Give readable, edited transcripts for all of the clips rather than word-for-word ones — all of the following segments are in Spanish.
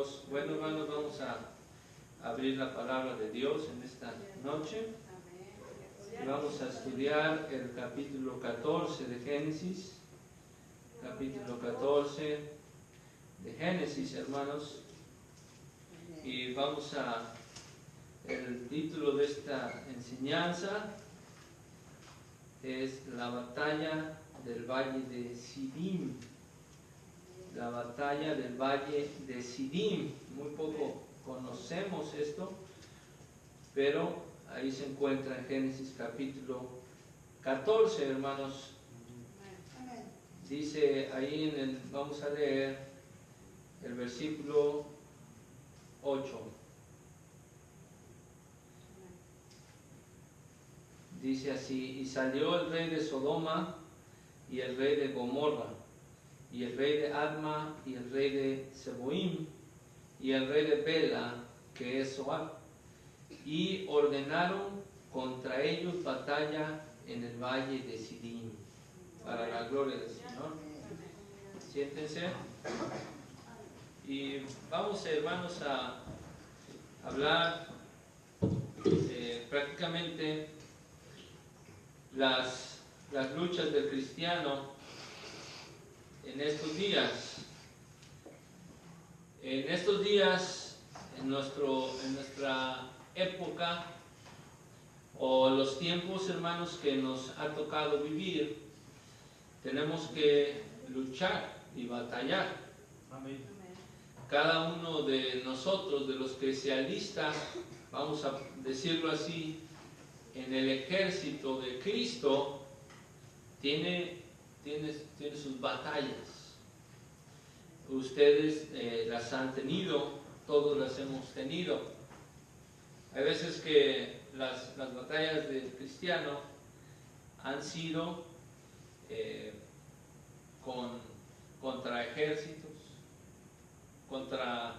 Dios. Bueno, hermanos, vamos a abrir la palabra de Dios en esta noche. Y vamos a estudiar el capítulo 14 de Génesis. Capítulo 14 de Génesis, hermanos. Y vamos a... El título de esta enseñanza es la batalla del valle de Sidim. La batalla del valle de Sidim. Muy poco conocemos esto, pero ahí se encuentra en Génesis capítulo 14, hermanos. Dice ahí vamos a leer el versículo 8. Dice así: y salió el rey de Sodoma y el rey de Gomorra y el rey de Adma y el rey de Seboim y el rey de Bela, que es Zoar, y ordenaron contra ellos batalla en el valle de Sidim, para la gloria del Señor. Siéntense. Y vamos, hermanos, a hablar prácticamente las luchas del cristiano en estos días. En estos días, en nuestra época, o los tiempos, hermanos, que nos ha tocado vivir, tenemos que luchar y batallar. Amén. Cada uno de nosotros, de los que se alista, vamos a decirlo así, en el ejército de Cristo, tiene sus batallas. Ustedes las han tenido, todos las hemos tenido. Hay veces que las batallas del cristiano han sido contra ejércitos, contra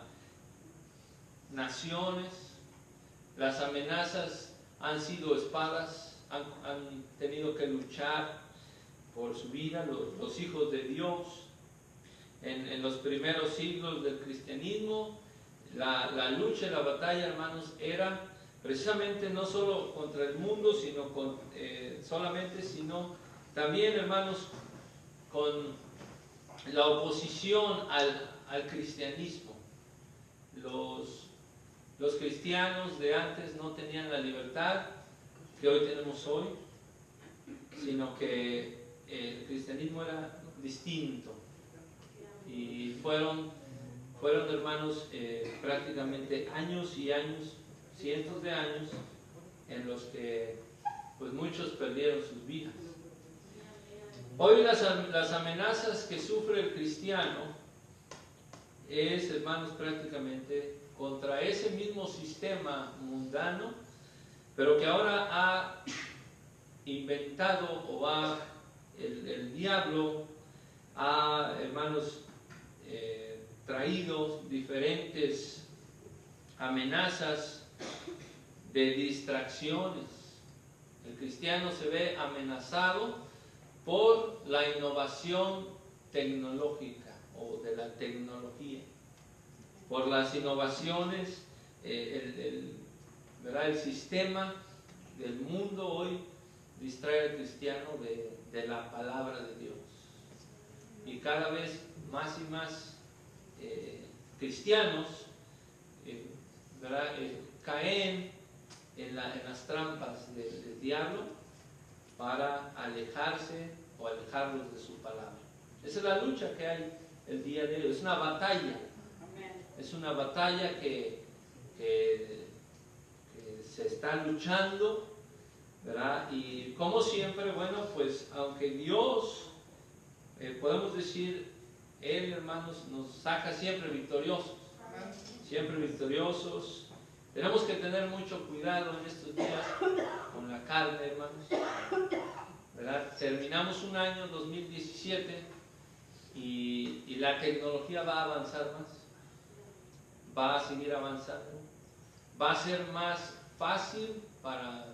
naciones. Las amenazas han sido espadas, han tenido que luchar por su vida los hijos de Dios. En los primeros siglos del cristianismo, la lucha y la batalla, hermanos, era precisamente no solo contra el mundo, sino sino también, hermanos, con la oposición al cristianismo. Los cristianos de antes no tenían la libertad que hoy tenemos hoy, sino que el cristianismo era distinto. Y fueron hermanos, prácticamente años y años, cientos de años, en los que pues muchos perdieron sus vidas. Hoy las amenazas que sufre el cristiano es, hermanos, prácticamente contra ese mismo sistema mundano, pero que ahora ha inventado el diablo ha, hermanos, traído diferentes amenazas de distracciones. El cristiano se ve amenazado por la innovación tecnológica o de la tecnología, por las innovaciones, el sistema del mundo hoy distrae al cristiano de la palabra de Dios. Y cada vez más y más cristianos caen en las trampas del diablo para alejarlos de su palabra. Esa es la lucha que hay el día de hoy. Es una batalla. Es una batalla que se está luchando, ¿verdad? Y como siempre, bueno, pues aunque Dios, podemos decir, Él, hermanos, nos saca siempre victoriosos. Siempre victoriosos. Tenemos que tener mucho cuidado en estos días con la carne, hermanos, ¿verdad? Terminamos un año 2017 y la tecnología va a avanzar más, va a seguir avanzando, va a ser más fácil para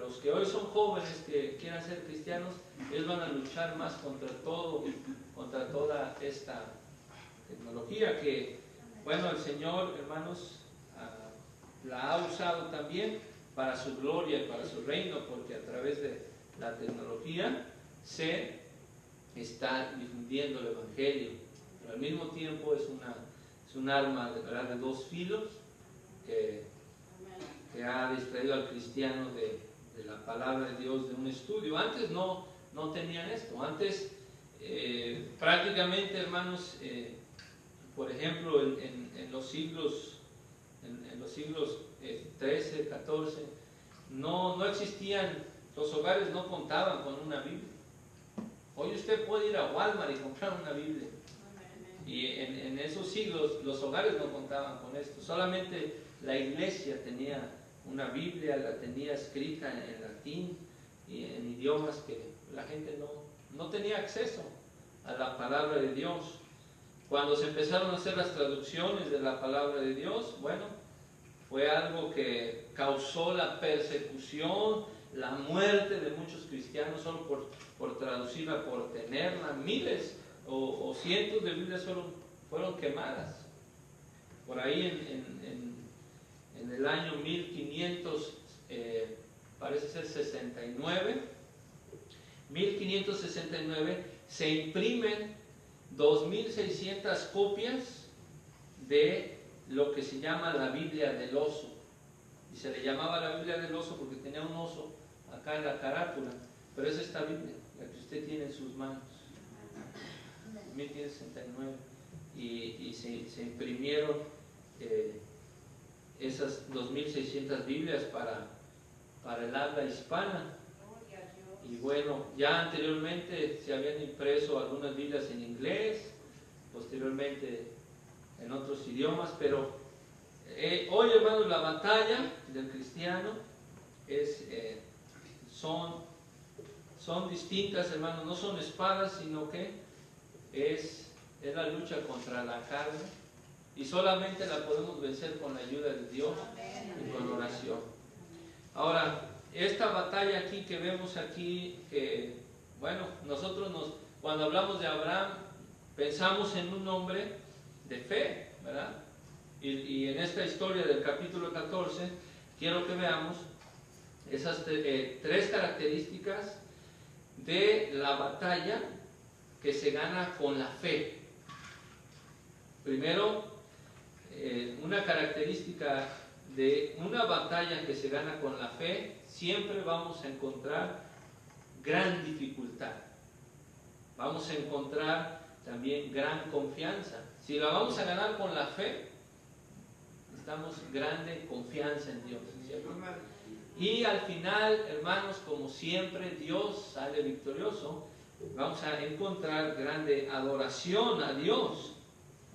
los que hoy son jóvenes que quieran ser cristianos. Ellos van a luchar más contra toda esta tecnología. tecnología que, bueno, el Señor, hermanos, la ha usado también para su gloria y para su reino, porque a través de la tecnología se está difundiendo el Evangelio, pero al mismo tiempo es un arma de dos filos que ha distraído al cristiano de la palabra de Dios, de un estudio. Antes no tenían esto. Antes prácticamente, hermanos, por ejemplo, en los siglos 13, 14, no existían, los hogares no contaban con una Biblia. Hoy usted puede ir a Walmart y comprar una Biblia. Y en esos siglos los hogares no contaban con esto. Solamente la iglesia tenía una Biblia, la tenía escrita en latín y en idiomas que la gente no tenía acceso a la palabra de Dios. Cuando se empezaron a hacer las traducciones de la palabra de Dios, bueno, fue algo que causó la persecución, la muerte de muchos cristianos solo por traducirla, por tenerla. Miles o cientos de Biblias fueron quemadas. Por ahí en el año 1500, parece ser 1569, se imprimen 2600 copias de lo que se llama la Biblia del oso. Y se le llamaba la Biblia del oso porque tenía un oso acá en la carátula, pero es esta Biblia, la que usted tiene en sus manos, 1569, y se imprimieron esas 2600 Biblias para el habla hispana. Y bueno, ya anteriormente se habían impreso algunas Biblias en inglés, posteriormente en otros idiomas, pero hoy, hermanos, la batalla del cristiano son distintas, hermanos. No son espadas, sino que es la lucha contra la carne, y solamente la podemos vencer con la ayuda de Dios y con oración. Ahora, esta batalla aquí que vemos aquí, que bueno, nosotros cuando hablamos de Abraham pensamos en un hombre de fe, ¿verdad? Y en esta historia del capítulo 14 quiero que veamos esas tres características de la batalla que se gana con la fe. Primero, una característica de una batalla que se gana con la fe, siempre vamos a encontrar gran dificultad. Vamos a encontrar también gran confianza. Si la vamos a ganar con la fe, necesitamos grande confianza en Dios, ¿cierto? Y al final, hermanos, como siempre, Dios sale victorioso. Vamos a encontrar grande adoración a Dios.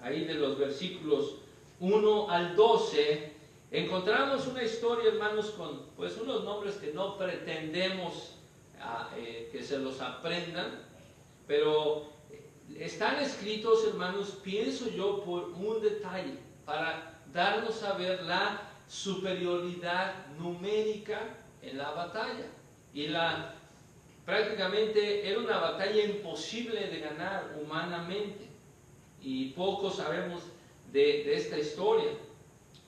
Ahí de los versículos 1 al 12, encontramos una historia, hermanos, con pues unos nombres que no pretendemos que se los aprendan, pero están escritos, hermanos, pienso yo, por un detalle, para darnos a ver la superioridad numérica en la batalla. Y prácticamente era una batalla imposible de ganar humanamente, y poco sabemos de esta historia.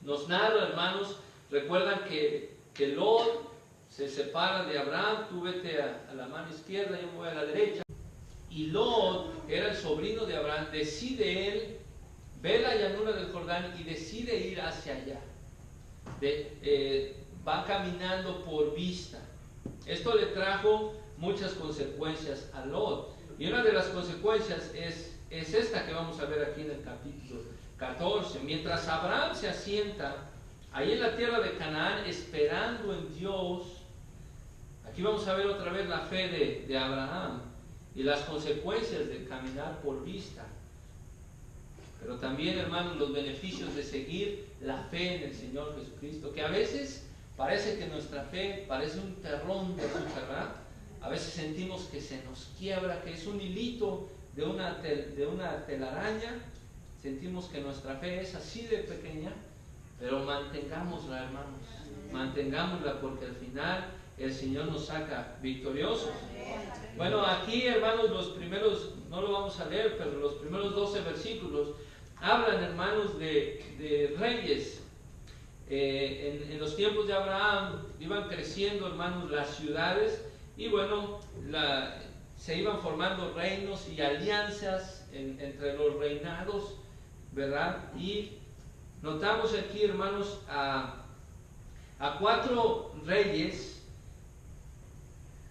Nos narra, hermanos, recuerdan que Lot se separa de Abraham. Tú vete a la mano izquierda, yo me voy a la derecha. Y Lot era el sobrino de Abraham. Decide él, ve la llanura del Jordán y decide ir hacia allá. Va caminando por vista. Esto le trajo muchas consecuencias a Lot. Y una de las consecuencias es esta que vamos a ver aquí en el capítulo 14. Mientras Abraham se asienta ahí en la tierra de Canaán, esperando en Dios, aquí vamos a ver otra vez la fe de Abraham y las consecuencias de caminar por vista. Pero también, hermanos, los beneficios de seguir la fe en el Señor Jesucristo, que a veces parece que nuestra fe parece un terrón de azúcar, ¿verdad? A veces sentimos que se nos quiebra, que es un hilito de una telaraña. Sentimos que nuestra fe es así de pequeña, pero mantengámosla, hermanos, mantengámosla, porque al final el Señor nos saca victoriosos. Bueno, aquí, hermanos, los primeros, no lo vamos a leer, pero los primeros 12 versículos hablan, hermanos, de reyes. En los tiempos de Abraham iban creciendo, hermanos, las ciudades y bueno, se iban formando reinos y alianzas entre los reinados, ¿verdad? Y notamos aquí, hermanos, a 4 reyes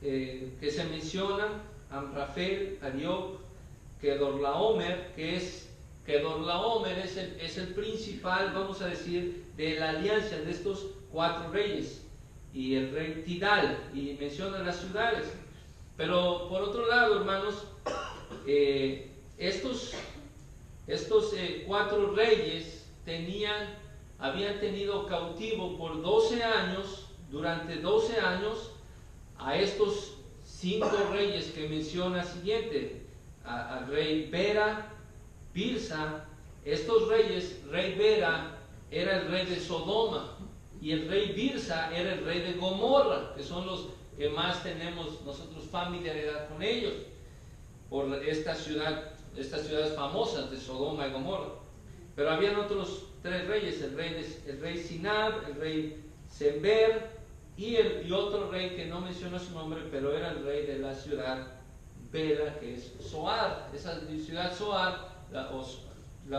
que se mencionan: Amrafel, Arioc, Kedorlaomer, Kedorlaomer es el principal, vamos a decir, de la alianza de estos 4 reyes, y el rey Tidal, y menciona las ciudades. Pero por otro lado, hermanos, estos 4 reyes habían tenido cautivo por 12 años, durante 12 años, a estos 5 reyes que menciona siguiente, al rey Bera, Birsa. Estos reyes, rey Bera era el rey de Sodoma y el rey Birsa era el rey de Gomorra, que son los que más tenemos nosotros familiaridad con ellos, por estas ciudades famosas de Sodoma y Gomorra. Pero habían otros 3 reyes, el rey Sinab, el rey Sember y otro rey que no menciona su nombre, pero era el rey de la ciudad Bera, que es Zoar. Esa ciudad Zoar la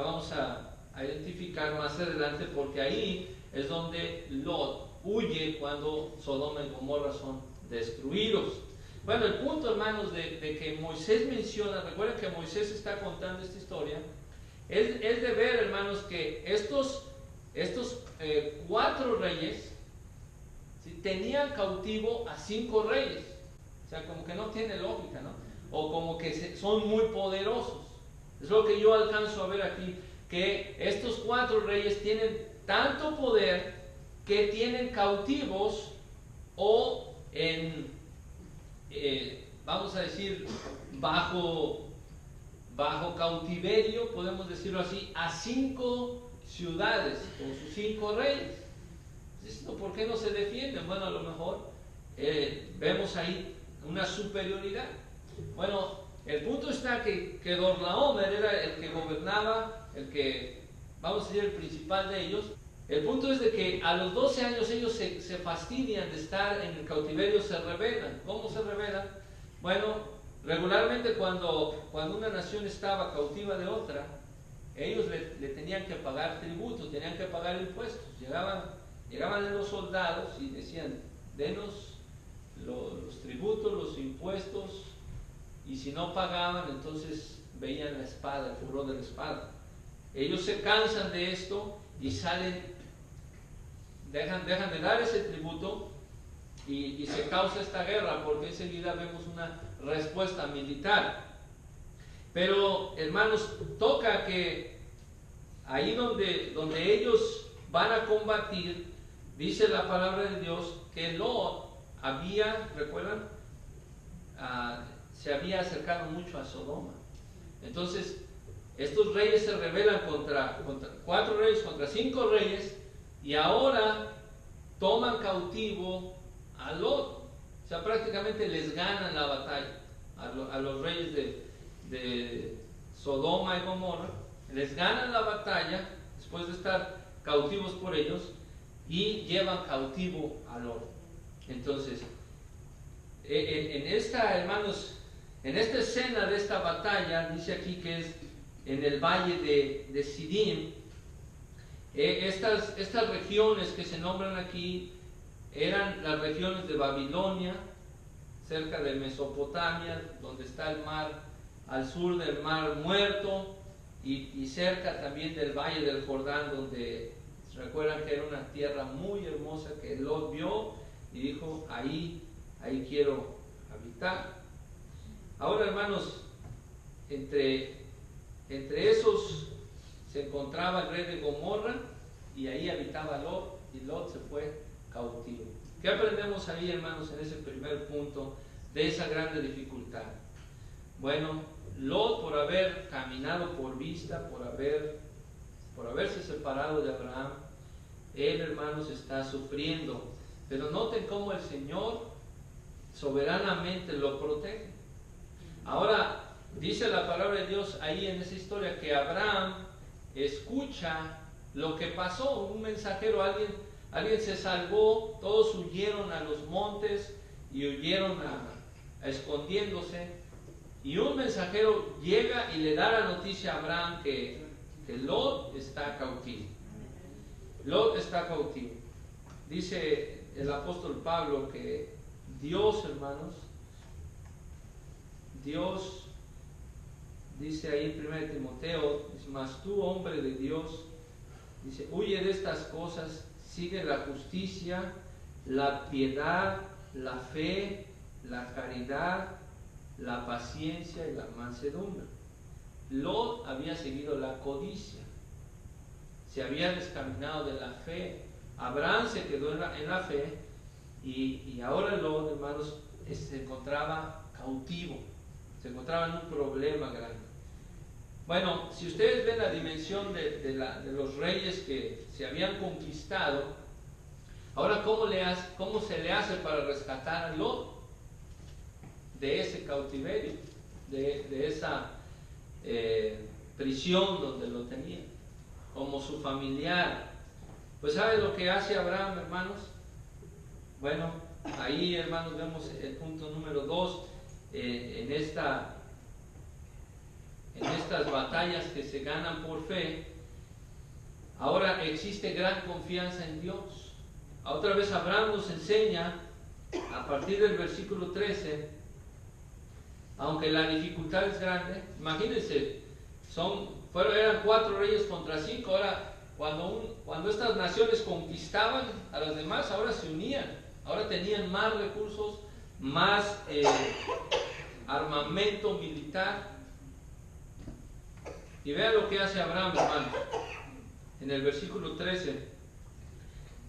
vamos a identificar más adelante, porque ahí es donde Lot huye cuando Sodoma y Gomorra son destruidos. Bueno, el punto, hermanos, de que Moisés menciona, recuerden que Moisés está contando esta historia, es de ver, hermanos, que estos 4 reyes, ¿sí?, tenían cautivo a 5 reyes. O sea, como que no tiene lógica, ¿no? O como que son muy poderosos. Es lo que yo alcanzo a ver aquí, que estos 4 reyes tienen tanto poder que tienen cautivos o vamos a decir, bajo cautiverio, podemos decirlo así, a 5 ciudades con sus 5 reyes. ¿Por qué no se defienden? Bueno, a lo mejor vemos ahí una superioridad. Bueno, el punto está que Kedorlaomer era el que gobernaba, vamos a decir, el principal de ellos. El punto es de que a los 12 años ellos se fastidian de estar en el cautiverio, se rebelan. ¿Cómo se rebelan? Bueno, regularmente cuando una nación estaba cautiva de otra, ellos le tenían que pagar tributos, tenían que pagar impuestos. Llegaban los soldados y decían: denos los tributos, los impuestos, y si no pagaban, entonces veían la espada, el furor de la espada. Ellos se cansan de esto y dejan de dar ese tributo y se causa esta guerra, porque enseguida vemos una respuesta militar. Pero, hermanos, toca que ahí donde ellos van a combatir, dice la palabra de Dios que Lot ¿recuerdan? Se había acercado mucho a Sodoma. Entonces, estos reyes se rebelan contra 4 reyes, contra 5 reyes, y ahora toman cautivo a Lot. O sea, prácticamente les ganan la batalla a los reyes de Sodoma y Gomorra. Les ganan la batalla después de estar cautivos por ellos, y llevan cautivo a Lot. Entonces, hermanos, en esta escena de esta batalla, dice aquí que es en el valle de Sidim. Estas regiones que se nombran aquí eran las regiones de Babilonia, cerca de Mesopotamia, donde está el mar, al sur del Mar Muerto, y cerca también del valle del Jordán, donde recuerdan que era una tierra muy hermosa que Lot vio y dijo: ahí quiero habitar. Ahora, hermanos, entre esos se encontraba el rey de Gomorra, y ahí habitaba Lot, y Lot se fue cautivo. ¿Qué aprendemos ahí, hermanos, en ese primer punto de esa grande dificultad? Bueno, Lot, por haber caminado por vista, por haberse separado de Abraham, él, hermanos, está sufriendo. Pero noten cómo el Señor soberanamente lo protege. Ahora, dice la palabra de Dios ahí en esa historia que Abraham escucha lo que pasó. Un mensajero, alguien se salvó, todos huyeron a los montes y huyeron a escondiéndose. Y un mensajero llega y le da la noticia a Abraham que Lot está cautivo. Lot está cautivo. Dice el apóstol Pablo que Dios, hermanos, Dios dice ahí en 1 Timoteo, dice, mas tú, hombre de Dios, dice, huye de estas cosas, sigue la justicia, la piedad, la fe, la caridad, la paciencia y la mansedumbre. Lot había seguido la codicia, se había descaminado de la fe. Abraham se quedó en la fe y ahora Lot, hermanos, se encontraba cautivo, se encontraba en un problema grande. Bueno, si ustedes ven la dimensión de los reyes que se habían conquistado, ahora ¿cómo se le hace para rescatar a Lot de ese cautiverio, de esa prisión donde lo tenían, como su familiar? Pues ¿sabe lo que hace Abraham, hermanos? Bueno, ahí, hermanos, vemos el punto número 2 en estas batallas que se ganan por fe. Ahora existe gran confianza en Dios. Otra vez Abraham nos enseña a partir del versículo 13, aunque la dificultad es grande. Imagínense, eran 4 reyes contra 5. Ahora, cuando estas naciones conquistaban a las demás, ahora se unían, ahora tenían más recursos, más armamento militar. Y vean lo que hace Abraham, hermano. En el versículo 13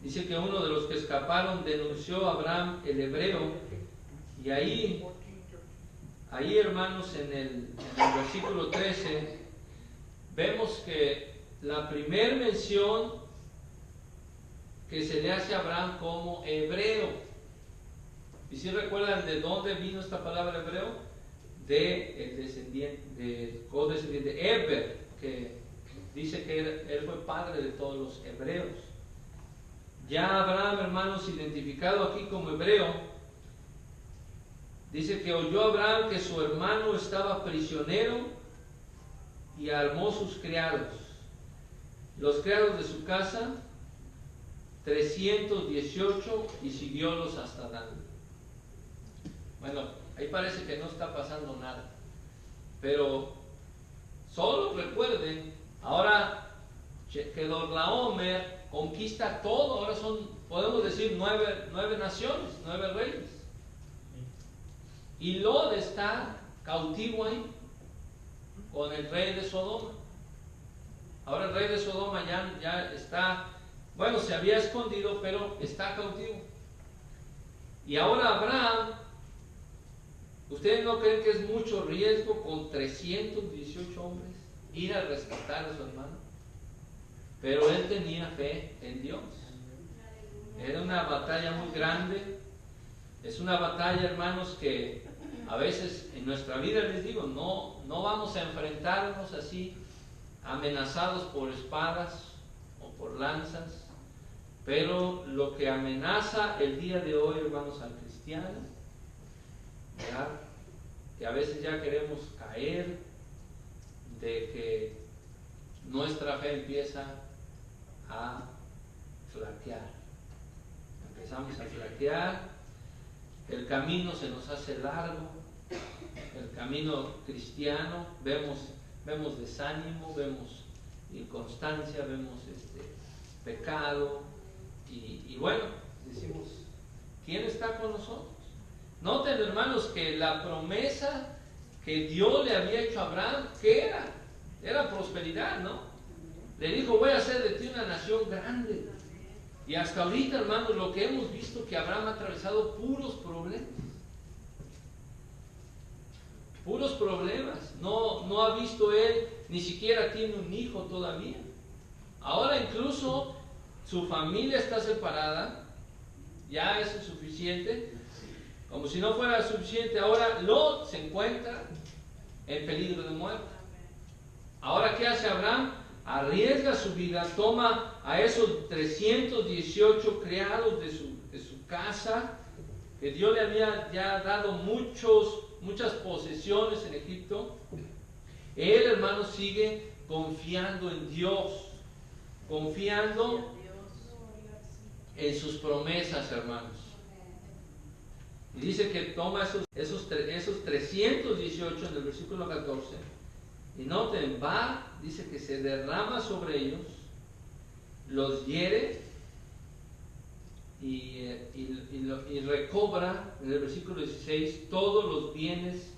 dice que uno de los que escaparon denunció a Abraham el hebreo. Y ahí hermanos, en el versículo 13 vemos que la primera mención que se le hace a Abraham como hebreo. ¿Y si recuerdan de dónde vino esta palabra hebreo? Del codescendiente Eber, que dice que él fue padre de todos los hebreos. Ya Abraham, hermanos, identificado aquí como hebreo, dice que oyó Abraham que su hermano estaba prisionero y armó sus criados. Los criados de su casa, 318, y siguiólos hasta Dan. Bueno, ahí parece que no está pasando nada. Pero solo recuerden, ahora Kedorlaomer conquista todo. Ahora podemos decir, 9 naciones, 9 reyes. Y Lot está cautivo ahí con el rey de Sodoma. Ahora el rey de Sodoma ya está, bueno, se había escondido, pero está cautivo. Y ahora Abraham, ¿ustedes no creen que es mucho riesgo con 318 hombres ir a rescatar a su hermano? Pero él tenía fe en Dios. Era una batalla muy grande. Es una batalla, hermanos, que a veces en nuestra vida, les digo, no vamos a enfrentarnos así, amenazados por espadas o por lanzas. Pero lo que amenaza el día de hoy, hermanos, al cristiano, ¿verdad?, que a veces ya queremos caer, de que nuestra fe empieza a flaquear. Empezamos a flaquear, el camino se nos hace largo, el camino cristiano, vemos desánimo, vemos inconstancia, vemos pecado, y bueno, decimos, ¿quién está con nosotros? Noten, hermanos, que la promesa que Dios le había hecho a Abraham, ¿qué era? Era prosperidad, ¿no? Le dijo, voy a hacer de ti una nación grande. Y hasta ahorita, hermanos, lo que hemos visto, que Abraham ha atravesado puros problemas. Puros problemas. No ha visto él, ni siquiera tiene un hijo todavía. Ahora incluso su familia está separada. Ya es suficiente. Como si no fuera suficiente, ahora Lot se encuentra en peligro de muerte. Ahora, ¿qué hace Abraham? arriesga su vida, toma a esos 318 criados de su casa, que Dios le había ya dado muchas posesiones en Egipto. Él, hermanos, sigue confiando en Dios, confiando en sus promesas, hermanos. Y dice que toma esos 318 en el versículo 14. Y noten, dice que se derrama sobre ellos, los hiere y recobra, en el versículo 16, todos los bienes.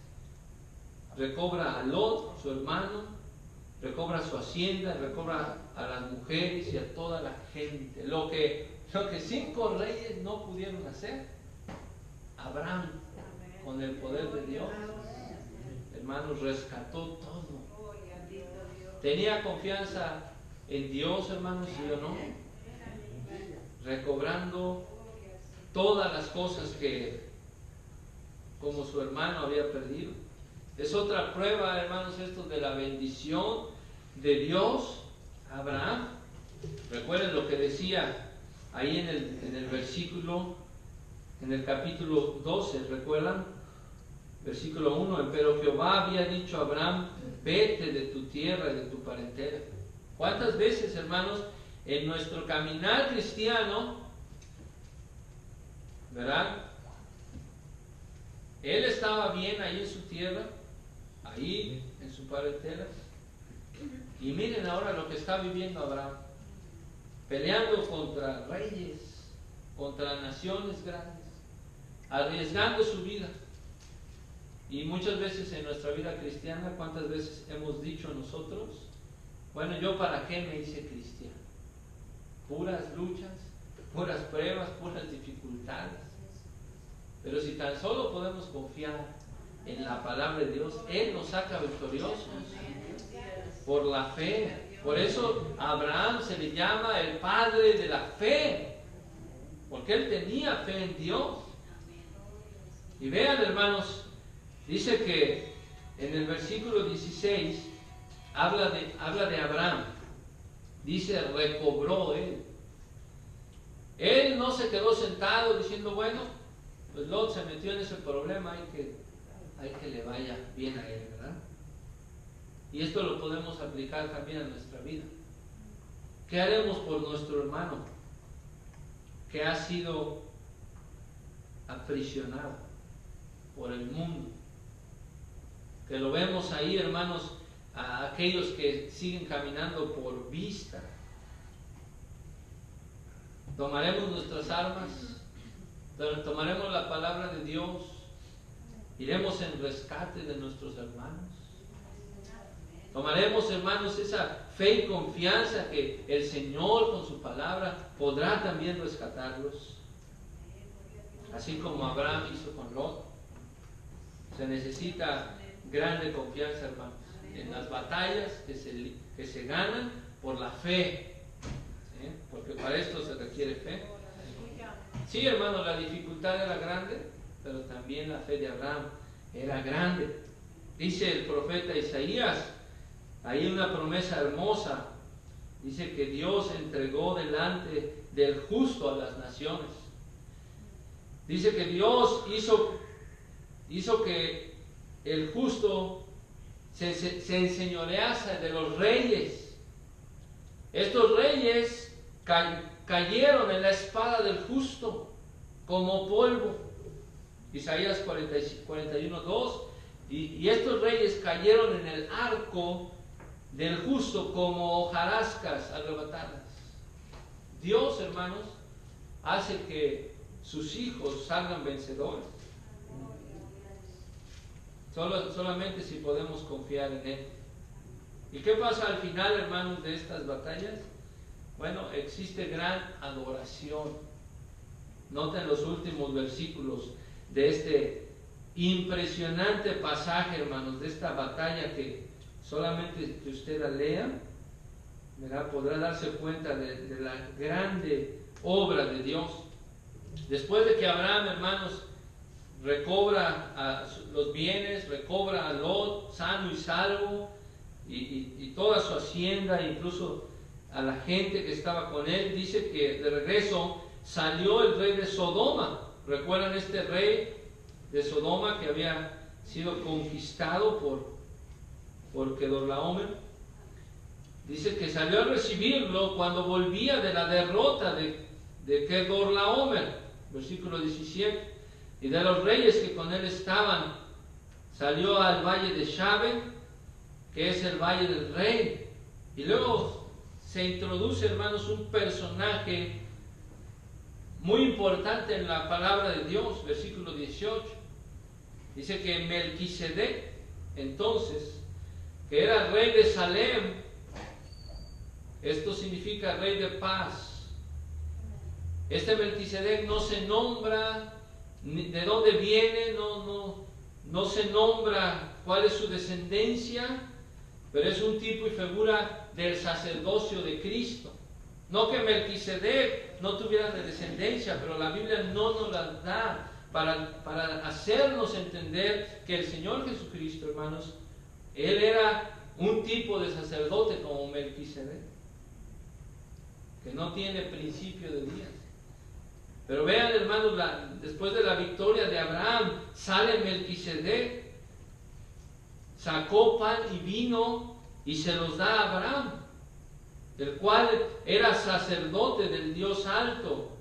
Recobra a Lot, su hermano, recobra su hacienda, recobra a las mujeres y a toda la gente. Lo que 5 reyes no pudieron hacer, Abraham, con el poder de Dios, hermanos, rescató todo. Tenía confianza en Dios, hermanos, ¿sí o no? Recobrando todas las cosas que, como su hermano, había perdido. Es otra prueba, hermanos, esto de la bendición de Dios a Abraham. Recuerden lo que decía ahí en el versículo, en el capítulo 12, ¿recuerdan? Versículo 1, pero Jehová había dicho a Abraham, vete de tu tierra y de tu parentela. ¿Cuántas veces, hermanos, en nuestro caminar cristiano, ¿verdad? Él estaba bien ahí en su tierra, ahí en su parentela. Y miren ahora lo que está viviendo Abraham, peleando contra reyes, contra naciones grandes, arriesgando su vida. Y muchas veces en nuestra vida cristiana, ¿cuántas veces hemos dicho nosotros? Bueno, ¿yo para qué me hice cristiano? Puras luchas, puras pruebas, puras dificultades. Pero si tan solo podemos confiar en la palabra de Dios, Él nos saca victoriosos por la fe. Por eso a Abraham se le llama el padre de la fe, porque él tenía fe en Dios. Y vean, hermanos, dice que en el versículo 16 habla de Abraham. Dice, recobró él. Él no se quedó sentado diciendo, bueno, pues Lot se metió en ese problema, hay que le vaya bien a él, ¿verdad? Y esto lo podemos aplicar también a nuestra vida. ¿Qué haremos por nuestro hermano que ha sido aprisionado por el mundo? Que lo vemos ahí, hermanos, a aquellos que siguen caminando por vista. Tomaremos nuestras armas, tomaremos la palabra de Dios, iremos en rescate de nuestros hermanos. Tomaremos, hermanos, esa fe y confianza que el Señor con su palabra podrá también rescatarlos. Así como Abraham hizo con Lot. Se necesita grande confianza, hermanos, en las batallas que se ganan por la fe. ¿Sí? Porque para esto se requiere fe. Sí, hermanos, la dificultad era grande, pero también la fe de Abraham era grande. Dice el profeta Isaías, hay una promesa hermosa. Dice que Dios entregó delante del justo a las naciones. Dice que Dios hizo que el justo se enseñorease de los reyes. Estos reyes cayeron en la espada del justo como polvo. Isaías 41:2. Y estos reyes cayeron en el arco del justo como hojarascas arrebatadas. Dios, hermanos, hace que sus hijos salgan vencedores. Solamente si podemos confiar en Él. ¿Y qué pasa al final, hermanos, de estas batallas? Bueno, existe gran adoración. Noten los últimos versículos de este impresionante pasaje, hermanos, de esta batalla que solamente que usted la lea, ¿verdad?, podrá darse cuenta de la grande obra de Dios. Después de que Abraham, hermanos, recobra los bienes, recobra a Lot sano y salvo, y toda su hacienda, incluso a la gente que estaba con él. Dice que de regreso salió el rey de Sodoma. ¿Recuerdan este rey de Sodoma que había sido conquistado por Kedorlaomer? Dice que salió a recibirlo cuando volvía de la derrota de Kedorlaomer, versículo 17. Y de los reyes que con él estaban, salió al valle de Shaben, que es el valle del rey. Y luego se introduce, hermanos, un personaje muy importante en la palabra de Dios, versículo 18. Dice que Melquisedec, entonces, que era rey de Salem, esto significa rey de paz. Este Melquisedec no se nombra de dónde viene, no se nombra cuál es su descendencia, pero es un tipo y figura del sacerdocio de Cristo. No que Melquisedec no tuviera descendencia, pero la Biblia no nos la da para hacernos entender que el Señor Jesucristo, hermanos, Él era un tipo de sacerdote como Melquisedec, que no tiene principio de días. Pero vean, hermanos, después de la victoria de Abraham, sale Melquisedec, sacó pan y vino y se los da a Abraham, el cual era sacerdote del Dios alto.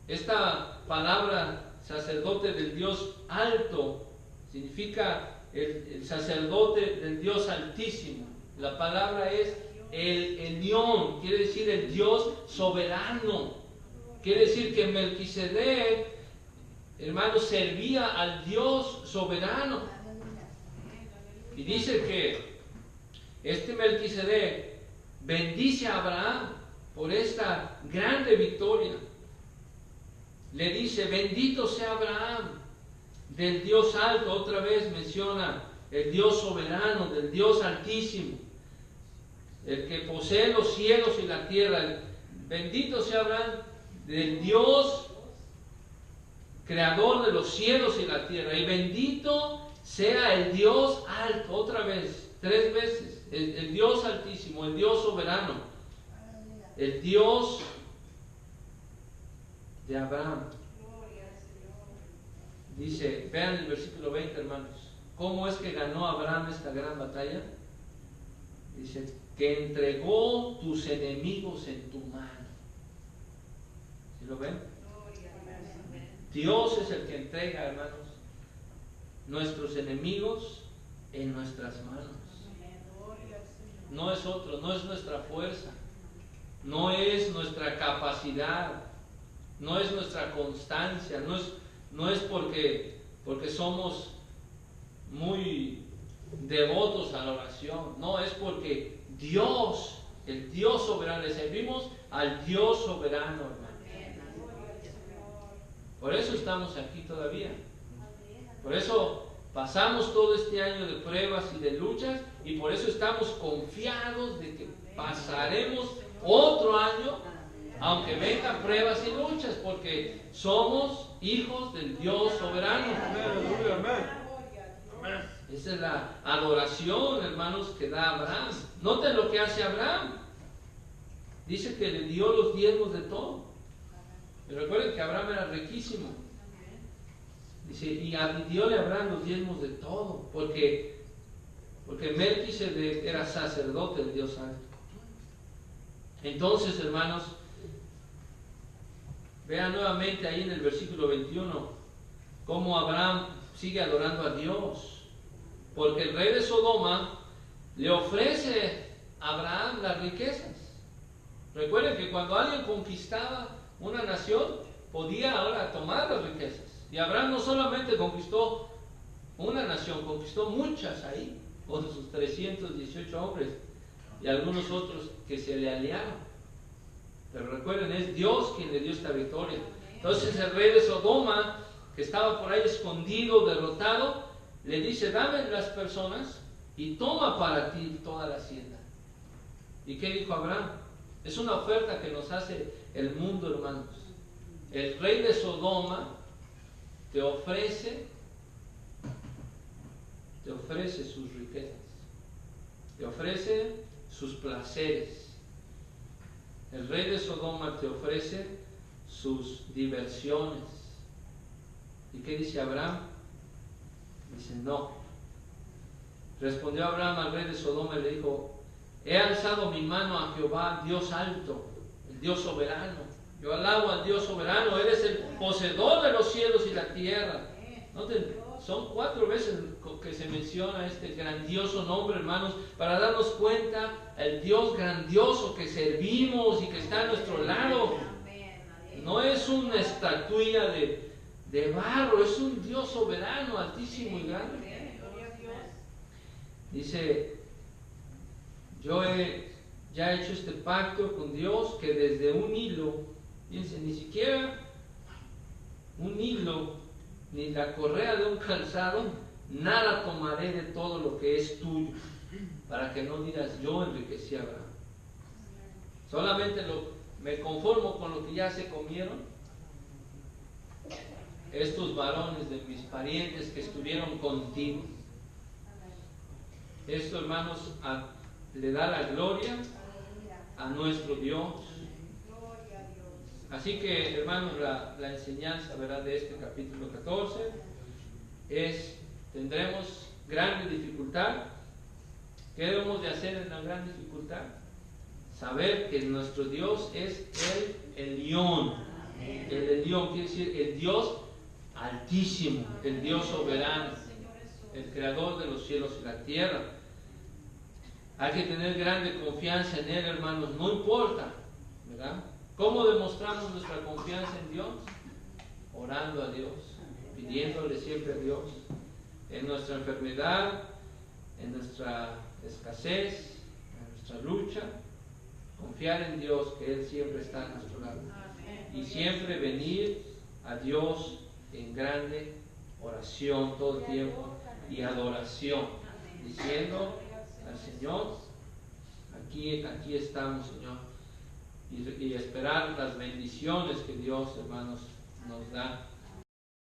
Esta palabra, sacerdote del Dios alto, significa el sacerdote del Dios altísimo. La palabra es el Elión, quiere decir el Dios soberano. Quiere decir que Melquisedec, hermanos, servía al Dios soberano. Y dice que este Melquisedec bendice a Abraham por esta grande victoria. Le dice: bendito sea Abraham del Dios alto. Otra vez menciona el Dios soberano, del Dios altísimo, el que posee los cielos y la tierra. Bendito sea Abraham del Dios creador de los cielos y la tierra, y bendito sea el Dios alto. Otra vez, 3 veces, el Dios altísimo, el Dios soberano, el Dios de Abraham. Dice, vean el versículo 20, hermanos, ¿cómo es que ganó Abraham esta gran batalla? Dice, que entregó tus enemigos en tu mano. ¿Sí lo ven? Dios es el que entrega, hermanos, nuestros enemigos en nuestras manos. No es otro, no es nuestra fuerza, no es nuestra capacidad, no es nuestra constancia, no es porque somos muy devotos a la oración, no, es porque Dios, el Dios soberano, le servimos al Dios soberano, hermano. Por eso estamos aquí todavía. Por eso pasamos todo este año de pruebas y de luchas, y por eso estamos confiados de que pasaremos otro año, aunque vengan pruebas y luchas, porque somos hijos del Dios soberano. Esa es la adoración, hermanos, que da Abraham. Noten lo que hace Abraham. Dice que le dio los diezmos de todo. Y recuerden que Abraham era riquísimo. Dice, y dióle a Abraham los diezmos de todo, porque Melquisedec era sacerdote del Dios alto. Entonces, hermanos, vean nuevamente ahí en el versículo 21 cómo Abraham sigue adorando a Dios, porque el rey de Sodoma le ofrece a Abraham las riquezas. Recuerden que cuando alguien conquistaba una nación, podía ahora tomar las riquezas. Y Abraham no solamente conquistó una nación, conquistó muchas ahí, con sus 318 hombres y algunos otros que se le aliaron. Pero recuerden, es Dios quien le dio esta victoria. Entonces el rey de Sodoma, que estaba por ahí escondido, derrotado, le dice: dame las personas y toma para ti toda la hacienda. ¿Y qué dijo Abraham? Es una oferta que nos hace el mundo, hermanos. El rey de Sodoma te ofrece sus riquezas. te ofrece sus placeres. El rey de Sodoma te ofrece sus diversiones. ¿Y qué dice Abraham? Dice no. Respondió Abraham al rey de Sodoma y le dijo: he alzado mi mano a Jehová, Dios alto, el Dios soberano. Yo alabo al Dios soberano, eres el poseedor de los cielos y la tierra. Noten, son 4 veces que se menciona este grandioso nombre, hermanos, para darnos cuenta el Dios grandioso que servimos y que está a nuestro lado. No es una estatuilla de barro, es un Dios soberano, altísimo y grande. Dice: yo ya he hecho este pacto con Dios, que desde un hilo, fíjense, ni siquiera un hilo, ni la correa de un calzado, nada tomaré de todo lo que es tuyo, para que no digas yo enriquecí a Abraham. Solamente me conformo con lo que ya se comieron estos varones de mis parientes que estuvieron contigo. Esto, hermanos, le da la gloria a nuestro Dios. Así que, hermanos, la enseñanza, ¿verdad?, de este capítulo 14 es: tendremos grande dificultad. ¿Qué debemos de hacer en la gran dificultad? Saber que nuestro Dios es el Elión. El Elión quiere decir el Dios altísimo, el Dios soberano, el creador de los cielos y la tierra. Hay que tener grande confianza en Él, hermanos, no importa, ¿verdad? ¿Cómo demostramos nuestra confianza en Dios? Orando a Dios, pidiéndole siempre a Dios, en nuestra enfermedad, en nuestra escasez, en nuestra lucha, confiar en Dios, que Él siempre está a nuestro lado. Y siempre venir a Dios en grande oración todo el tiempo y adoración, diciendo al Señor: aquí estamos, Señor, y esperar las bendiciones que Dios, hermanos, nos da